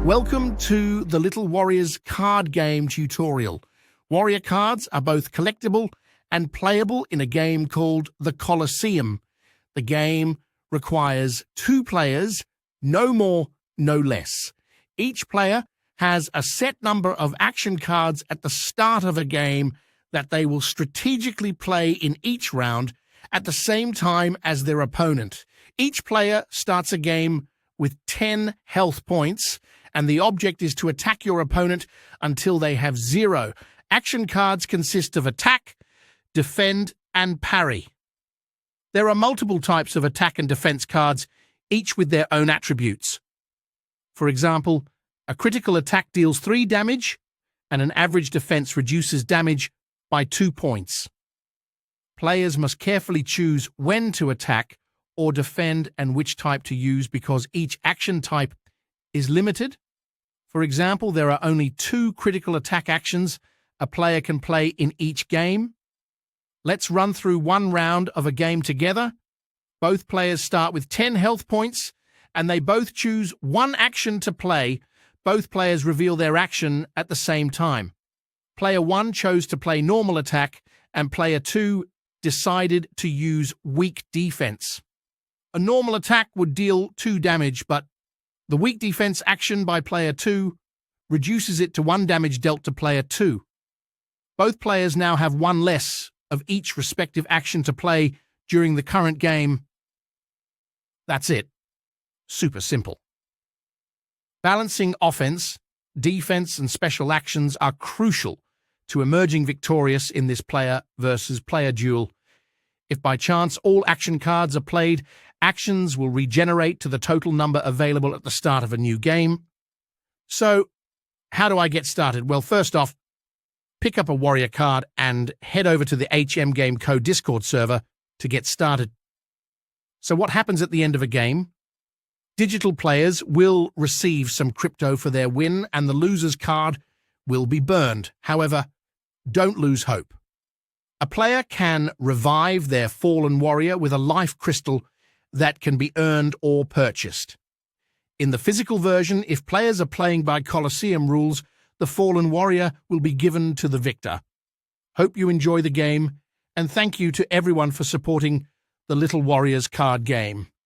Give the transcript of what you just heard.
Welcome to the Little Warriors card game tutorial. Warrior cards are both collectible and playable in a game called the Colosseum. The game requires 2 players, no more, no less. Each player has a set number of action cards at the start of a game that they will strategically play in each round at the same time as their opponent. Each player starts a game with 10 health points, and the object is to attack your opponent until they have 0. Action cards consist of attack, defend, and parry. There are multiple types of attack and defense cards, each with their own attributes. For example, a critical attack deals 3 damage, and an average defense reduces damage by 2 points. Players must carefully choose when to attack or defend and which type to use because each action type is limited. For example, there are only 2 critical attack actions a player can play in each game. Let's run through one round of a game together. Both players start with 10 health points, and they both choose one action to play. Both players reveal their action at the same time. Player 1 chose to play normal attack, and player 2 decided to use weak defense. A normal attack would deal 2 damage, but the weak defense action by player 2 reduces it to 1 damage dealt to player 2. Both players now have 1 less of each respective action to play during the current game. That's it. Super simple. Balancing offense, defense, and special actions are crucial to emerging victorious in this player versus player duel. If by chance all action cards are played, actions will regenerate to the total number available at the start of a new game. So, how do I get started? Well, first off, pick up a warrior card and head over to the HM Game Co. Discord server to get started. So what happens at the end of a game? Digital players will receive some crypto for their win, and the loser's card will be burned. However, don't lose hope. A player can revive their fallen warrior with a life crystal that can be earned or purchased. In the physical version, if players are playing by Colosseum rules, the fallen warrior will be given to the victor. Hope you enjoy the game, and thank you to everyone for supporting the Little Warriors card game.